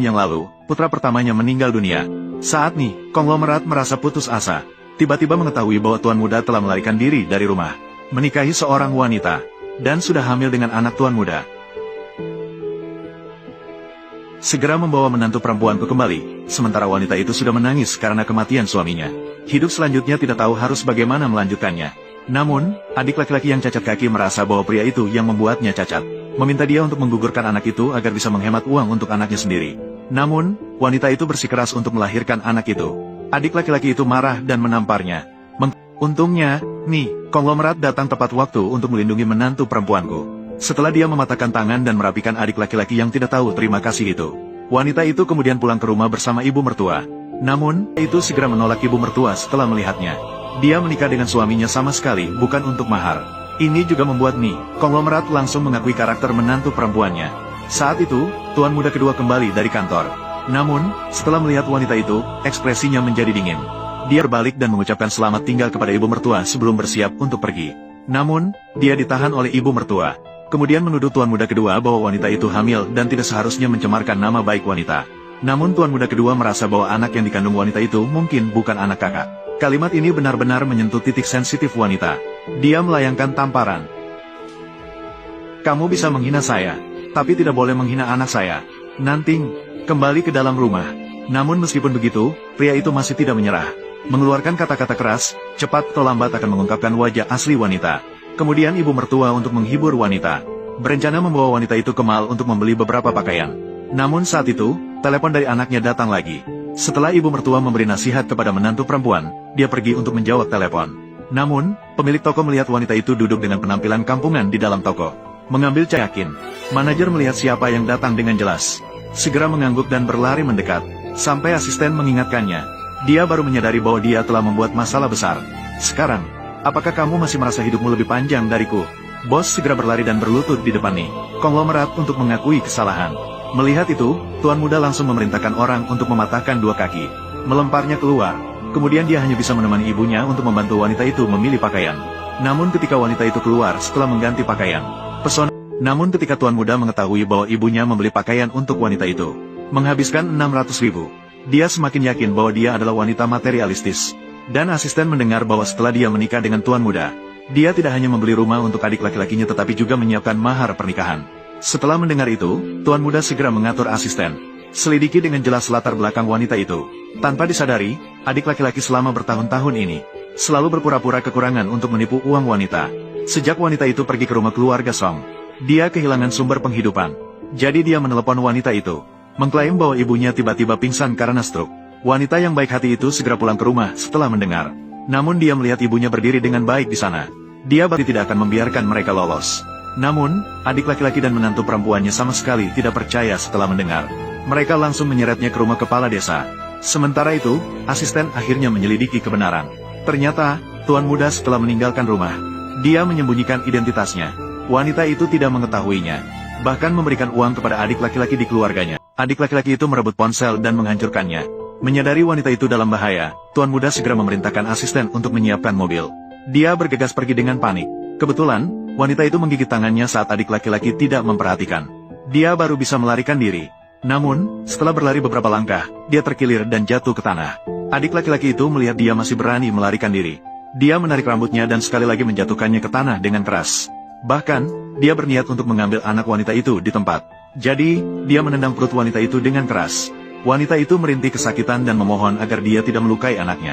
yang lalu, putra pertamanya meninggal dunia. Saat ini, konglomerat merasa putus asa. Tiba-tiba mengetahui bahwa tuan muda telah melarikan diri dari rumah, menikahi seorang wanita, dan sudah hamil dengan anak tuan muda. Segera membawa menantu perempuanku kembali, sementara wanita itu sudah menangis karena kematian suaminya. Hidup selanjutnya tidak tahu harus bagaimana melanjutkannya. Namun, adik laki-laki yang cacat kaki merasa bahwa pria itu yang membuatnya cacat. Meminta dia untuk menggugurkan anak itu agar bisa menghemat uang untuk anaknya sendiri. Namun, wanita itu bersikeras untuk melahirkan anak itu. Adik laki-laki itu marah dan menamparnya. Untungnya, konglomerat datang tepat waktu untuk melindungi menantu perempuanku. Setelah dia mematahkan tangan dan merapikan adik laki-laki yang tidak tahu terima kasih itu, wanita itu kemudian pulang ke rumah bersama ibu mertua. Namun, itu segera menolak ibu mertua setelah melihatnya. Dia menikah dengan suaminya sama sekali bukan untuk mahar. Ini juga membuat konglomerat langsung mengakui karakter menantu perempuannya. Saat itu, tuan muda kedua kembali dari kantor. Namun, setelah melihat wanita itu, ekspresinya menjadi dingin. Dia berbalik dan mengucapkan selamat tinggal kepada ibu mertua sebelum bersiap untuk pergi. Namun, dia ditahan oleh ibu mertua. Kemudian menuduh tuan muda kedua bahwa wanita itu hamil dan tidak seharusnya mencemarkan nama baik wanita. Namun tuan muda kedua merasa bahwa anak yang dikandung wanita itu mungkin bukan anak kakak. Kalimat ini benar-benar menyentuh titik sensitif wanita. Dia melayangkan tamparan. Kamu bisa menghina saya, tapi tidak boleh menghina anak saya. Nanting, kembali ke dalam rumah. Namun meskipun begitu, pria itu masih tidak menyerah. Mengeluarkan kata-kata keras, cepat atau lambat akan mengungkapkan wajah asli wanita. Kemudian ibu mertua untuk menghibur wanita, berencana membawa wanita itu ke mall untuk membeli beberapa pakaian. Namun saat itu, telepon dari anaknya datang lagi. Setelah ibu mertua memberi nasihat kepada menantu perempuan, dia pergi untuk menjawab telepon. Namun, pemilik toko melihat wanita itu duduk dengan penampilan kampungan di dalam toko. Mengambil yakin, manajer melihat siapa yang datang dengan jelas. Segera mengangguk dan berlari mendekat, sampai asisten mengingatkannya. Dia baru menyadari bahwa dia telah membuat masalah besar. Sekarang, apakah kamu masih merasa hidupmu lebih panjang dariku? Bos segera berlari dan berlutut di depan konglomerat untuk mengakui kesalahan. Melihat itu, tuan muda langsung memerintahkan orang untuk mematahkan dua kaki, melemparnya keluar. Kemudian dia hanya bisa menemani ibunya untuk membantu wanita itu memilih pakaian. Namun ketika wanita itu keluar setelah mengganti pakaian, Namun ketika tuan muda mengetahui bahwa ibunya membeli pakaian untuk wanita itu, menghabiskan 600.000, dia semakin yakin bahwa dia adalah wanita materialistis. Dan asisten mendengar bahwa setelah dia menikah dengan tuan muda, dia tidak hanya membeli rumah untuk adik laki-lakinya tetapi juga menyiapkan mahar pernikahan. Setelah mendengar itu, tuan muda segera mengatur asisten, selidiki dengan jelas latar belakang wanita itu. Tanpa disadari, adik laki-laki selama bertahun-tahun ini selalu berpura-pura kekurangan untuk menipu uang wanita. Sejak wanita itu pergi ke rumah keluarga Song, dia kehilangan sumber penghidupan. Jadi dia menelepon wanita itu, mengklaim bahwa ibunya tiba-tiba pingsan karena stroke. Wanita yang baik hati itu segera pulang ke rumah setelah mendengar. Namun dia melihat ibunya berdiri dengan baik di sana. Dia berarti tidak akan membiarkan mereka lolos. Namun, adik laki-laki dan menantu perempuannya sama sekali tidak percaya setelah mendengar. Mereka langsung menyeretnya ke rumah kepala desa. Sementara itu, asisten akhirnya menyelidiki kebenaran. Ternyata, tuan muda setelah meninggalkan rumah, dia menyembunyikan identitasnya. Wanita itu tidak mengetahuinya, bahkan memberikan uang kepada adik laki-laki di keluarganya. Adik laki-laki itu merebut ponsel dan menghancurkannya. Menyadari wanita itu dalam bahaya, tuan muda segera memerintahkan asisten untuk menyiapkan mobil. Dia bergegas pergi dengan panik. Kebetulan, wanita itu menggigit tangannya saat adik laki-laki tidak memperhatikan. Dia baru bisa melarikan diri. Namun, setelah berlari beberapa langkah, dia terkilir dan jatuh ke tanah. Adik laki-laki itu melihat dia masih berani melarikan diri. Dia menarik rambutnya dan sekali lagi menjatuhkannya ke tanah dengan keras. Bahkan, dia berniat untuk mengambil anak wanita itu di tempat. Jadi, dia menendang perut wanita itu dengan keras. Wanita itu merintih kesakitan dan memohon agar dia tidak melukai anaknya.